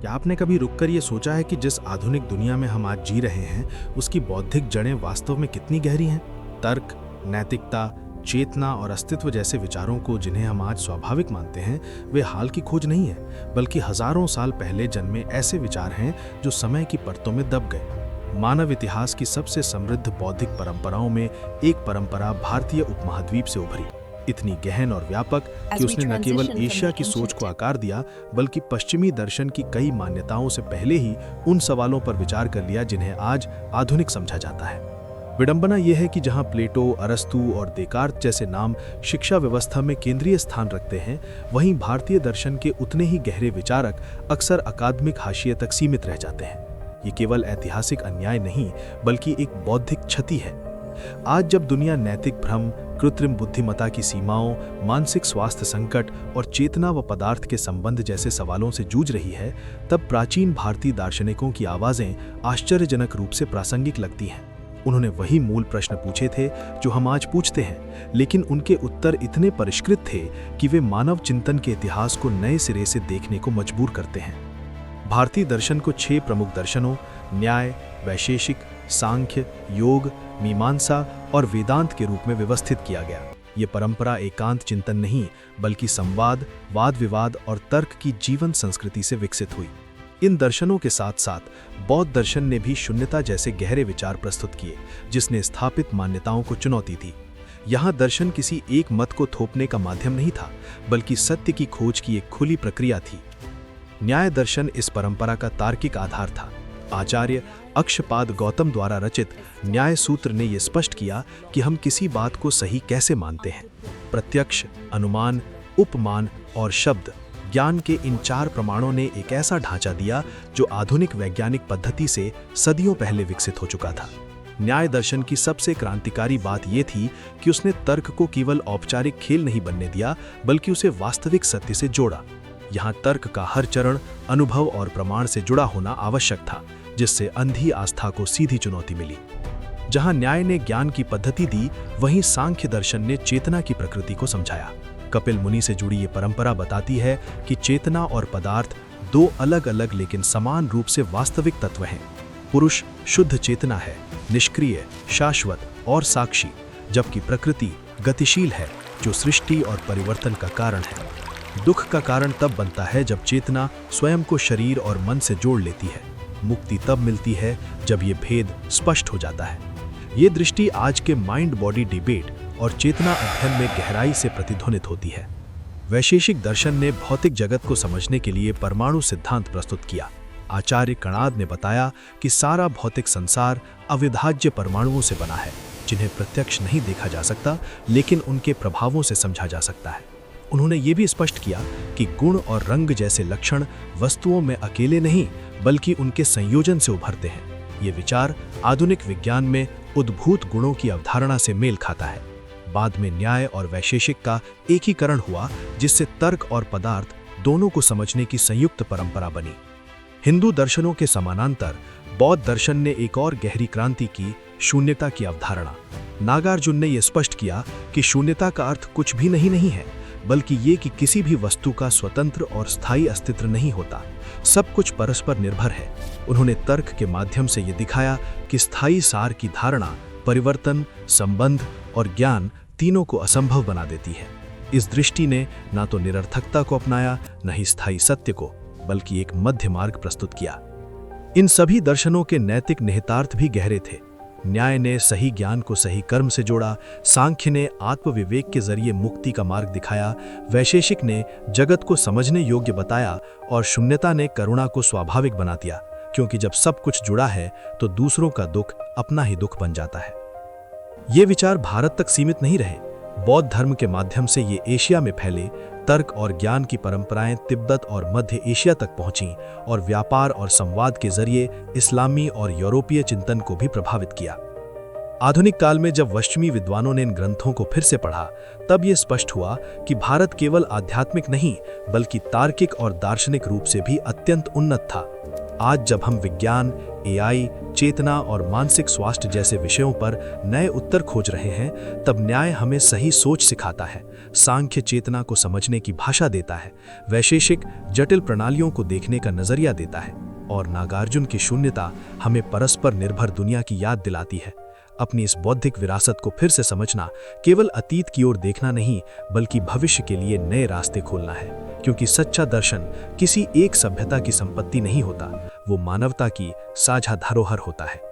क्या आपने कभी रुककर ये सोचा है कि जिस आधुनिक दुनिया में हम आज जी रहे हैं उसकी बौद्धिक जड़ें वास्तव में कितनी गहरी हैं? तर्क, नैतिकता, चेतना और अस्तित्व जैसे विचारों को जिन्हें हम आज स्वाभाविक मानते हैं, वे हाल की खोज नहीं है, बल्कि हजारों साल पहले जन्मे ऐसे विचार हैं जो समय की परतों में दब गए। मानव इतिहास की सबसे समृद्ध बौद्धिक परंपराओं में एक परंपरा भारतीय उपमहाद्वीप से उभरी, इतनी गहन और व्यापक कि उसने न केवल एशिया की सोच को आकार दिया, बल्कि पश्चिमी दर्शन की कई मान्यताओं से पहले ही उन सवालों पर विचार कर लिया जिन्हें आज आधुनिक समझा जाता है। विडंबना यह है कि जहां प्लेटो, अरस्तू और देकार्त जैसे नाम शिक्षा व्यवस्था में केंद्रीय स्थान रखते हैं, वहीं भारतीय दर्शन के उतने ही गहरे विचारक अक्सर अकादमिक हाशिए तक सीमित रह जाते हैं। ये केवल ऐतिहासिक अन्याय नहीं, बल्कि एक बौद्धिक क्षति है। आज जब दुनिया नैतिक भ्रम, कृत्रिम बुद्धिमत्ता की सीमाओं, मानसिक स्वास्थ्य संकट और चेतना व पदार्थ के संबंध जैसे सवालों से जूझ रही है, तब प्राचीन भारतीय दार्शनिकों की आवाजें आश्चर्यजनक रूप से प्रासंगिक लगती हैं। उन्होंने वही मूल प्रश्न पूछे थे जो हम आज पूछते हैं, लेकिन उनके उत्तर इतने परिष्कृत थे कि वे मानव चिंतन के इतिहास को नए सिरे से देखने को मजबूर करते हैं। भारतीय दर्शन को 6 प्रमुख दर्शनों न्याय, वैशेषिक, सांख्य, योग, मीमांसा और वेदांत के रूप में व्यवस्थित किया गया। ये परंपरा एकांत चिंतन नहीं, बल्कि संवाद, वाद विवाद और तर्क की जीवन संस्कृति से विकसित हुई। इन दर्शनों के साथ साथ बौद्ध दर्शन ने भी शून्यता जैसे गहरे विचार प्रस्तुत किए, जिसने स्थापित मान्यताओं को चुनौती दी। यहाँ दर्शन किसी एक मत को थोपने का माध्यम नहीं था, बल्कि सत्य की खोज की एक खुली प्रक्रिया थी। न्याय दर्शन इस परंपरा का तार्किक आधार था। आचार्य अक्षपाद गौतम द्वारा रचित न्याय सूत्र ने यह स्पष्ट किया कि हम किसी बात को सही कैसे मानते हैं। प्रत्यक्ष, अनुमान, उपमान और शब्द ज्ञान के इन 4 प्रमाणों ने एक ऐसा ढांचा दिया जो आधुनिक वैज्ञानिक पद्धति से सदियों पहले विकसित हो चुका था। न्याय दर्शन की सबसे क्रांतिकारी बात यह थी कि उसने तर्क को केवल औपचारिक खेल नहीं बनने दिया, बल्कि उसे वास्तविक सत्य से जोड़ा। यहाँ तर्क का हर चरण अनुभव और प्रमाण से जुड़ा होना आवश्यक था, जिससे अंधी आस्था को सीधी चुनौती मिली। जहाँ न्याय ने ज्ञान की पद्धति दी, वहीं सांख्य दर्शन ने चेतना की प्रकृति को समझाया। कपिल मुनि से जुड़ी ये परंपरा बताती है कि चेतना और पदार्थ 2 अलग-अलग लेकिन समान रूप से वास्तविक तत्व हैं। पुरुष शुद्ध चेतना है, निष्क्रिय, शाश्वत और साक्षी, जबकि प्रकृति गतिशील है, जो सृष्टि और परिवर्तन का कारण है। दुख का कारण तब बनता है जब चेतना स्वयं को शरीर और मन से जोड़ लेती है। मुक्ति तब मिलती है जब ये भेद स्पष्ट हो जाता है। ये दृष्टि आज के माइंड बॉडी डिबेट और चेतना अध्ययन में गहराई से प्रतिध्वनित होती है। वैशेषिक दर्शन ने भौतिक जगत को समझने के लिए परमाणु सिद्धांत प्रस्तुत किया। आचार्य कणाद ने बताया कि सारा भौतिक संसार अविभाज्य परमाणुओं से बना है, जिन्हें प्रत्यक्ष नहीं देखा जा सकता, लेकिन उनके प्रभावों से समझा जा सकता है। उन्होंने ये भी स्पष्ट किया कि गुण और रंग जैसे लक्षण वस्तुओं में अकेले नहीं, बल्कि उनके संयोजन से उभरते हैं। ये विचार आधुनिक विज्ञान में उद्भूत गुणों की अवधारणा से मेल खाता है। बाद में न्याय और वैशेषिक का एकीकरण हुआ, जिससे तर्क और पदार्थ दोनों को समझने की संयुक्त परंपरा बनी। हिंदू दर्शनों के समानांतर बौद्ध दर्शन ने एक और गहरी क्रांति की, शून्यता की अवधारणा। नागार्जुन ने यह स्पष्ट किया कि शून्यता का अर्थ कुछ भी नहीं है, बल्कि ये कि किसी भी वस्तु का स्वतंत्र और स्थायी अस्तित्व नहीं होता, सब कुछ परस्पर निर्भर है। उन्होंने तर्क के माध्यम से ये दिखाया कि स्थायी सार की धारणा परिवर्तन, संबंध और ज्ञान तीनों को असंभव बना देती है। इस दृष्टि ने न तो निरर्थकता को अपनाया, न ही स्थायी सत्य को, बल्कि एक मध्य मार्ग प्रस्तुत किया। इन सभी दर्शनों के नैतिक निहितार्थ भी गहरे थे। न्याय ने सही ज्ञान को सही कर्म से जोड़ा, सांख्य ने आत्मविवेक के जरिए मुक्ति का मार्ग दिखाया, वैशेषिक ने जगत को समझने योग्य बताया और शून्यता ने करुणा को स्वाभाविक बना दिया, क्योंकि जब सब कुछ जुड़ा है तो दूसरों का दुख अपना ही दुख बन जाता है। ये विचार भारत तक सीमित नहीं रहे। बौद्ध धर्म के माध्यम से ये एशिया में फैले। तर्क और ज्ञान की परंपराएं तिब्बत और मध्य एशिया तक पहुंचीं और व्यापार और संवाद के जरिए इस्लामी और यूरोपीय चिंतन को भी प्रभावित किया। आधुनिक काल में जब पश्चिमी विद्वानों ने इन ग्रंथों को फिर से पढ़ा, तब ये स्पष्ट हुआ कि भारत केवल आध्यात्मिक नहीं, बल्कि तार्किक और दार्शनिक रूप से भी अत्यंत उन्नत था। आज जब हम विज्ञान, एआई, चेतना और मानसिक स्वास्थ्य जैसे विषयों पर नए उत्तर खोज रहे हैं, तब न्याय हमें सही सोच सिखाता है, सांख्य चेतना को समझने की भाषा देता है, वैशेषिक जटिल प्रणालियों को देखने का नजरिया देता है, और नागार्जुन की शून्यता हमें परस्पर निर्भर दुनिया की याद दिलाती है। अपनी इस बौद्धिक विरासत को फिर से समझना केवल अतीत की ओर देखना नहीं, बल्कि भविष्य के लिए नए रास्ते खोलना है, क्योंकि सच्चा दर्शन किसी एक सभ्यता की संपत्ति नहीं होता, वो मानवता की साझा धरोहर होता है।